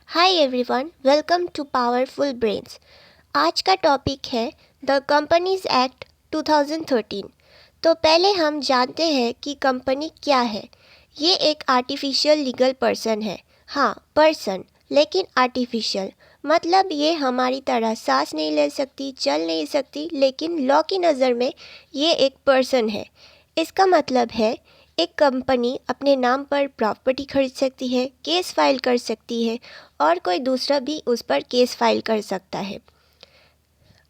Hi everyone, welcome to powerful brains. आज का topic है द कंपनीज एक्ट 2013। तो पहले हम जानते हैं कि कंपनी क्या है। ये एक आर्टिफिशियल लीगल पर्सन है। हाँ, पर्सन, लेकिन आर्टिफिशियल। मतलब ये हमारी तरह सांस नहीं ले सकती, चल नहीं सकती, लेकिन लॉ की नज़र में ये एक पर्सन है। इसका मतलब है एक कंपनी अपने नाम पर प्रॉपर्टी खरीद सकती है, केस फाइल कर सकती है और कोई दूसरा भी उस पर केस फाइल कर सकता है।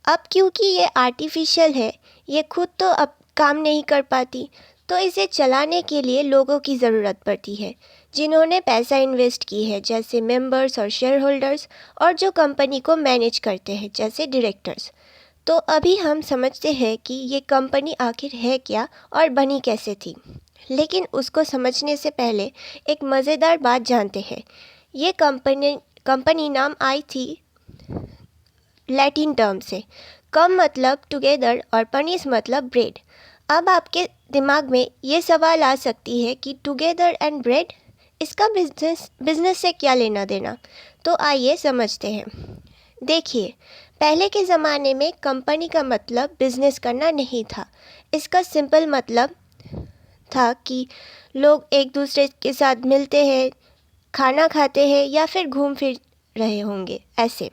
अब क्योंकि ये आर्टिफिशियल है, ये खुद तो अब काम नहीं कर पाती, तो इसे चलाने के लिए लोगों की ज़रूरत पड़ती है जिन्होंने पैसा इन्वेस्ट की है, जैसे मेंबर्स और शेयर होल्डर्स, और जो कंपनी को मैनेज करते हैं जैसे डायरेक्टर्स। तो अभी हम समझते हैं कि ये कंपनी आखिर है क्या और बनी कैसे थी। लेकिन उसको समझने से पहले एक मज़ेदार बात जानते हैं। ये कंपनी नाम आई थी लैटिन टर्म से। कम मतलब टुगेदर और पनीस मतलब ब्रेड। अब आपके दिमाग में ये सवाल आ सकती है कि टुगेदर एंड ब्रेड, इसका बिजनेस से क्या लेना देना। तो आइए समझते हैं। देखिए, पहले के ज़माने में कंपनी का मतलब बिजनेस करना नहीं था। इसका सिंपल मतलब था कि लोग एक दूसरे के साथ मिलते हैं, खाना खाते हैं या फिर घूम फिर रहे होंगे ऐसे।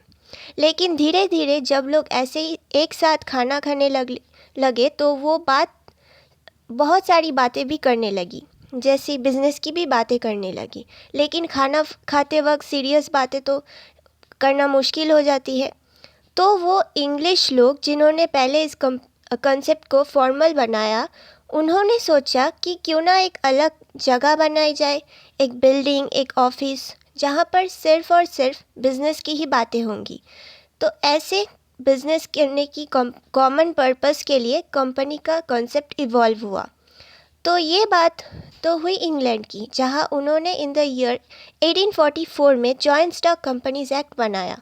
लेकिन धीरे धीरे जब लोग ऐसे ही एक साथ खाना खाने लगे तो वो बात बहुत सारी बातें भी करने लगी, जैसे बिजनेस की भी बातें करने लगी। लेकिन खाना खाते वक्त सीरियस बातें तो करना मुश्किल हो जाती है। तो वो इंग्लिश लोग जिन्होंने पहले इस कंसेप्ट को फॉर्मल बनाया, उन्होंने सोचा कि क्यों ना एक अलग जगह बनाई जाए, एक बिल्डिंग, एक ऑफिस, जहाँ पर सिर्फ और सिर्फ बिजनेस की ही बातें होंगी। तो ऐसे बिजनेस करने की कॉमन पर्पस के लिए कंपनी का कॉन्सेप्ट इवॉल्व हुआ। तो ये बात तो हुई इंग्लैंड की, जहाँ उन्होंने इन द ईयर 1844 में जॉइंट स्टॉक कंपनीज एक्ट बनाया।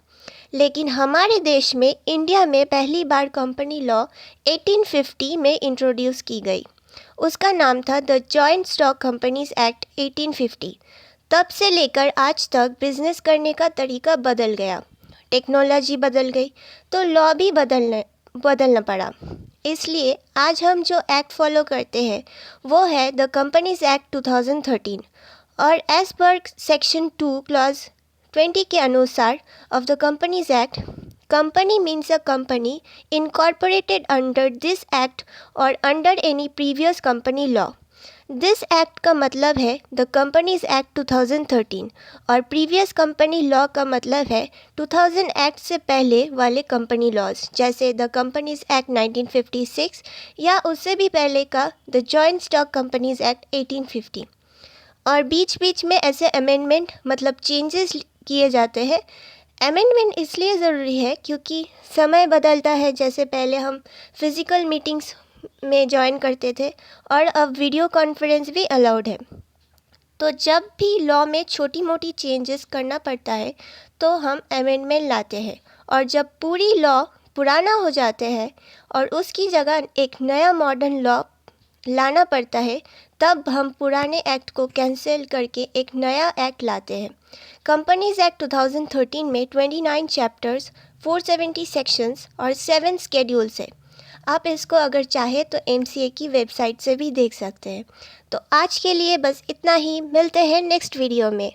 लेकिन हमारे देश में, इंडिया में, पहली बार कंपनी लॉ 1850 में इंट्रोड्यूस की गई। उसका नाम था the joint stock companies act 1850। तब से लेकर आज तक बिजनेस करने का तरीका बदल गया, टेक्नोलॉजी बदल गई, तो लॉ भी बदलना पड़ा। इसलिए आज हम जो एक्ट फॉलो करते हैं वो है द कंपनीज एक्ट 2013। और एज पर सेक्शन 2 क्लॉज 20 के अनुसार of the Companies Act, company means a company incorporated under this act or under any previous company law. This act का मतलब है द कंपनीज एक्ट 2013 और प्रीवियस कंपनी लॉ का मतलब है 2000 एक्ट से पहले वाले कंपनी लॉज, जैसे द कंपनीज एक्ट 1956 या उससे भी पहले का the joint stock companies act 1850। और बीच बीच में ऐसे अमेंडमेंट मतलब चेंजेस किए जाते हैं। अमेंडमेंट इसलिए ज़रूरी है क्योंकि समय बदलता है। जैसे पहले हम फिज़िकल मीटिंग्स में ज्वाइन करते थे और अब वीडियो कॉन्फ्रेंस भी अलाउड है। तो जब भी लॉ में छोटी मोटी चेंजेस करना पड़ता है तो हम अमेंडमेंट लाते हैं। और जब पूरी लॉ पुराना हो जाते हैं और उसकी जगह एक नया मॉडर्न लॉ लाना पड़ता है, तब हम पुराने एक्ट को कैंसिल करके एक नया एक्ट लाते हैं। कंपनीज एक्ट 2013 में 29 चैप्टर्स, 470 सेक्शंस और 7 स्केड्यूल्स है। आप इसको अगर चाहे तो MCA की वेबसाइट से भी देख सकते हैं। तो आज के लिए बस इतना ही, मिलते हैं नेक्स्ट वीडियो में।